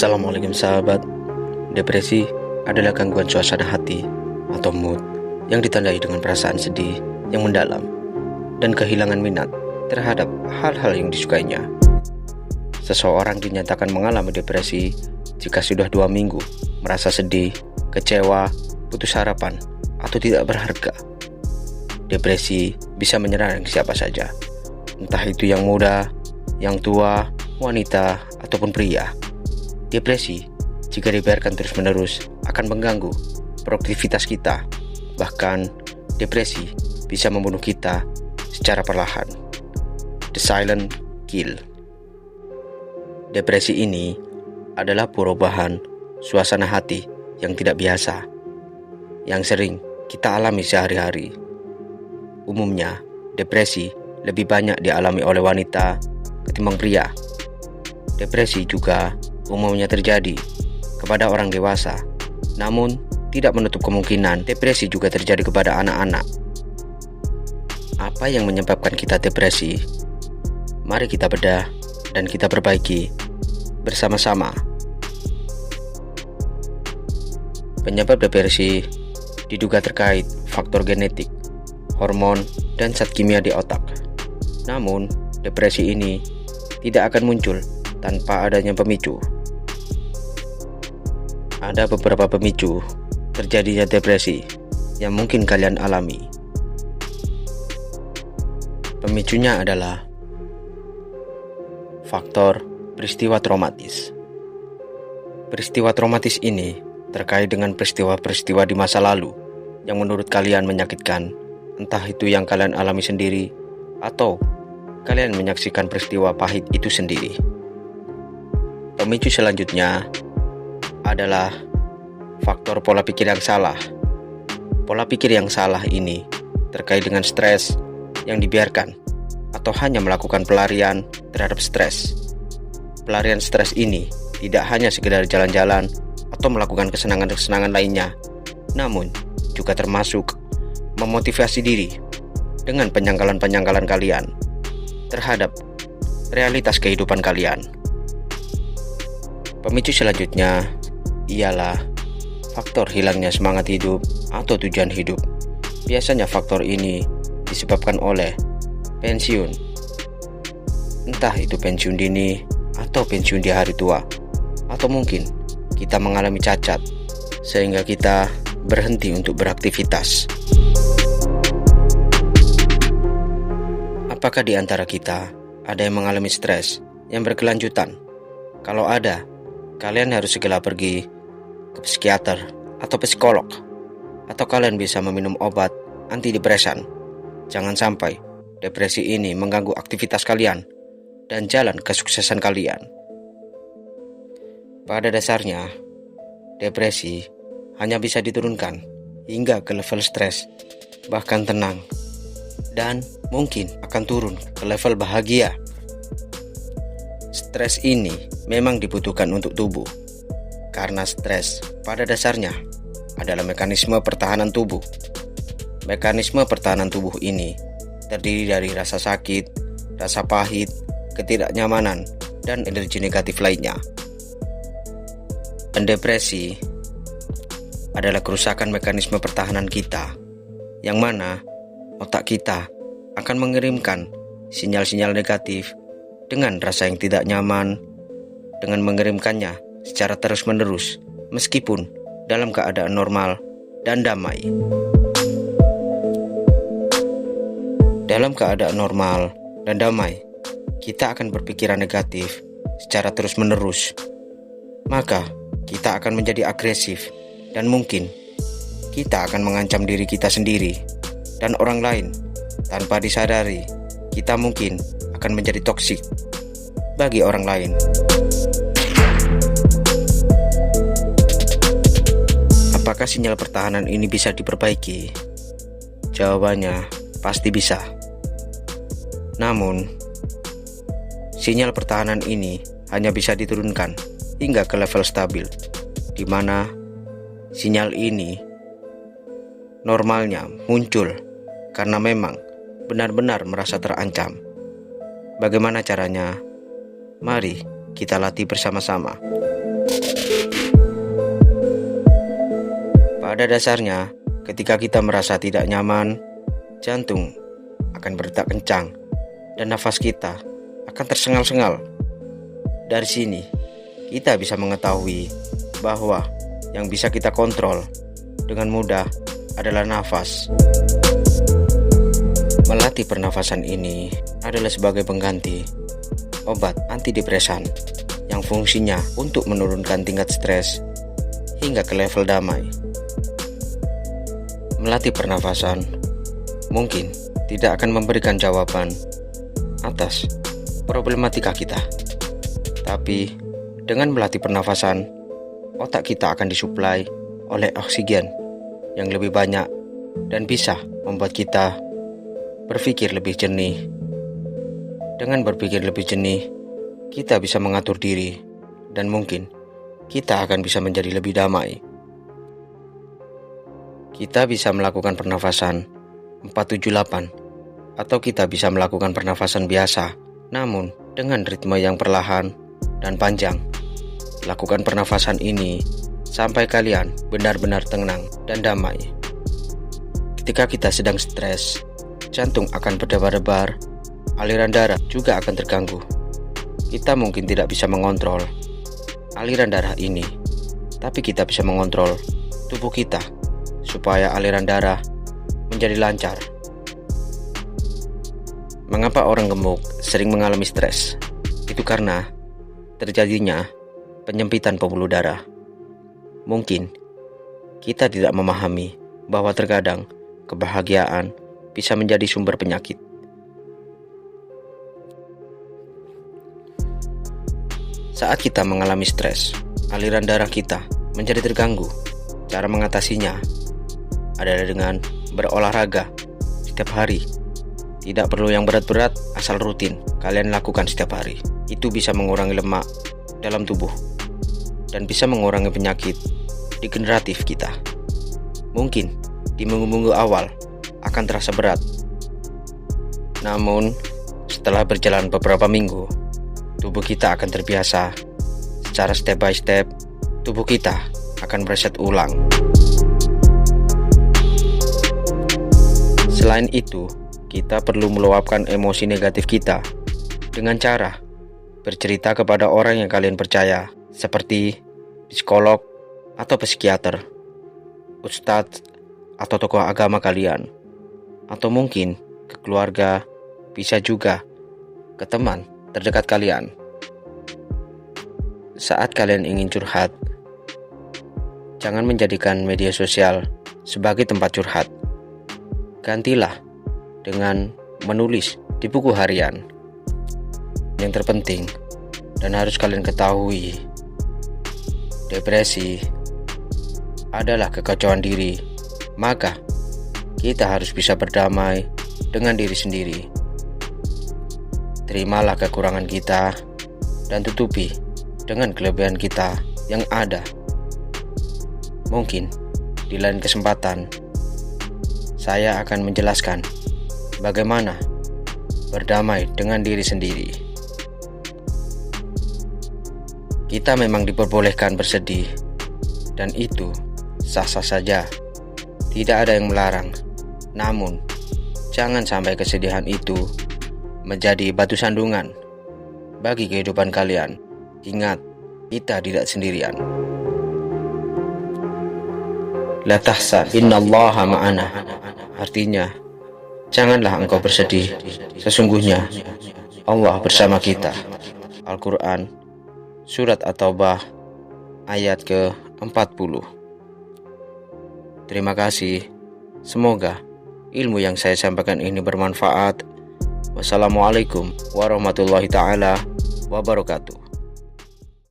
Assalamualaikum sahabat. Depresi adalah gangguan suasana hati atau mood yang ditandai dengan perasaan sedih yang mendalam dan kehilangan minat terhadap hal-hal yang disukainya. Seseorang dinyatakan mengalami depresi jika sudah 2 minggu merasa sedih, kecewa, putus harapan, atau tidak berharga. Depresi bisa menyerang siapa saja, entah itu yang muda, yang tua, wanita, ataupun pria. Depresi, jika dibiarkan terus-menerus, akan mengganggu produktivitas kita. Bahkan, depresi bisa membunuh kita secara perlahan. The silent kill. Depresi ini adalah perubahan suasana hati yang tidak biasa, yang sering kita alami sehari-hari. Umumnya, depresi lebih banyak dialami oleh wanita ketimbang pria. Depresi juga umumnya terjadi kepada orang dewasa, namun tidak menutup kemungkinan depresi juga terjadi kepada anak-anak. Apa yang menyebabkan kita depresi? Mari kita bedah dan kita perbaiki bersama-sama. Penyebab depresi diduga terkait faktor genetik, hormon, dan zat kimia di otak. Namun, depresi ini tidak akan muncul tanpa adanya pemicu. Ada beberapa pemicu terjadinya depresi yang mungkin kalian alami. Pemicunya adalah faktor peristiwa traumatis. Peristiwa traumatis ini terkait dengan peristiwa-peristiwa di masa lalu yang menurut kalian menyakitkan, entah itu yang kalian alami sendiri atau kalian menyaksikan peristiwa pahit itu sendiri. Pemicu selanjutnya adalah faktor pola pikir yang salah. Pola pikir yang salah ini terkait dengan stres yang dibiarkan atau hanya melakukan pelarian terhadap stres. Pelarian stres ini tidak hanya sekedar jalan-jalan atau melakukan kesenangan-kesenangan lainnya, namun juga termasuk memotivasi diri dengan penyangkalan-penyangkalan kalian terhadap realitas kehidupan kalian. Pemicu selanjutnya ialah faktor hilangnya semangat hidup atau tujuan hidup. Biasanya faktor ini disebabkan oleh pensiun, entah itu pensiun dini atau pensiun di hari tua, atau mungkin kita mengalami cacat sehingga kita berhenti untuk beraktivitas. Apakah di antara kita ada yang mengalami stres yang berkelanjutan? Kalau ada, kalian harus segera pergi ke psikiater atau psikolog, atau kalian bisa meminum obat antidepresan. Jangan sampai depresi ini mengganggu aktivitas kalian dan jalan kesuksesan kalian. Pada dasarnya, depresi hanya bisa diturunkan hingga ke level stres, bahkan tenang, dan mungkin akan turun ke level bahagia. Stres ini memang dibutuhkan untuk tubuh, karena stres pada dasarnya adalah mekanisme pertahanan tubuh. Mekanisme pertahanan tubuh ini terdiri dari rasa sakit, rasa pahit, ketidaknyamanan, dan energi negatif lainnya. Dan depresi adalah kerusakan mekanisme pertahanan kita, yang mana otak kita akan mengirimkan sinyal-sinyal negatif dengan rasa yang tidak nyaman, dengan mengirimkannya secara terus-menerus, meskipun dalam keadaan normal dan damai. Dalam keadaan normal dan damai, kita akan berpikiran negatif secara terus-menerus. Maka, kita akan menjadi agresif dan mungkin kita akan mengancam diri kita sendiri dan orang lain. Tanpa disadari, kita mungkin akan menjadi toksik bagi orang lain. Apakah sinyal pertahanan ini bisa diperbaiki? Jawabannya pasti bisa. Namun, sinyal pertahanan ini hanya bisa diturunkan hingga ke level stabil, di mana sinyal ini normalnya muncul karena memang benar-benar merasa terancam. Bagaimana caranya? Mari kita latih bersama-sama. Pada dasarnya, ketika kita merasa tidak nyaman, jantung akan berdetak kencang dan nafas kita akan tersengal-sengal. Dari sini, kita bisa mengetahui bahwa yang bisa kita kontrol dengan mudah adalah nafas. Melatih pernafasan ini adalah sebagai pengganti obat antidepresan yang fungsinya untuk menurunkan tingkat stres hingga ke level damai. Melatih pernafasan mungkin tidak akan memberikan jawaban atas problematika kita, tapi dengan melatih pernafasan, otak kita akan disuplai oleh oksigen yang lebih banyak dan bisa membuat kita berpikir lebih jernih. Dengan berpikir lebih jernih, kita bisa mengatur diri dan mungkin kita akan bisa menjadi lebih damai. Kita bisa melakukan pernafasan 478 atau kita bisa melakukan pernafasan biasa, namun dengan ritme yang perlahan dan panjang. Lakukan pernafasan ini sampai kalian benar-benar tenang dan damai. Ketika kita sedang stres, jantung akan berdebar-debar, aliran darah juga akan terganggu. Kita mungkin tidak bisa mengontrol aliran darah ini, tapi kita bisa mengontrol tubuh kita supaya aliran darah menjadi lancar. Mengapa orang gemuk sering mengalami stres? Itu karena terjadinya penyempitan pembuluh darah. Mungkin kita tidak memahami bahwa terkadang kebahagiaan bisa menjadi sumber penyakit. Saat kita mengalami stres, aliran darah kita menjadi terganggu. Cara mengatasinya adalah dengan berolahraga setiap hari. Tidak perlu yang berat-berat, asal rutin kalian lakukan setiap hari. Itu bisa mengurangi lemak dalam tubuh dan bisa mengurangi penyakit degeneratif kita. Mungkin di minggu-minggu awal akan terasa berat, namun setelah berjalan beberapa minggu, tubuh kita akan terbiasa. Secara step by step, tubuh kita akan mereset ulang. Selain itu, kita perlu meluapkan emosi negatif kita dengan cara bercerita kepada orang yang kalian percaya, seperti psikolog atau psikiater, ustadz atau tokoh agama kalian, atau mungkin ke keluarga, bisa juga ke teman terdekat kalian. Saat kalian ingin curhat, jangan menjadikan media sosial sebagai tempat curhat. Gantilah dengan menulis di buku harian. Yang terpenting dan harus kalian ketahui, depresi adalah kekacauan diri. Maka kita harus bisa berdamai dengan diri sendiri. Terimalah kekurangan kita dan tutupi dengan kelebihan kita yang ada. Mungkin di lain kesempatan saya akan menjelaskan bagaimana berdamai dengan diri sendiri. Kita memang diperbolehkan bersedih, dan itu sah-sah saja. Tidak ada yang melarang. Namun, jangan sampai kesedihan itu menjadi batu sandungan bagi kehidupan kalian. Ingat, kita tidak sendirian. La tahzan, innallaha ma'ana. Artinya, janganlah engkau bersedih. Sesungguhnya Allah bersama kita. Al-Quran, Surat At-Taubah, ayat ke-40. Terima kasih. Semoga ilmu yang saya sampaikan ini bermanfaat. Wassalamualaikum warahmatullahi ta'ala wabarakatuh.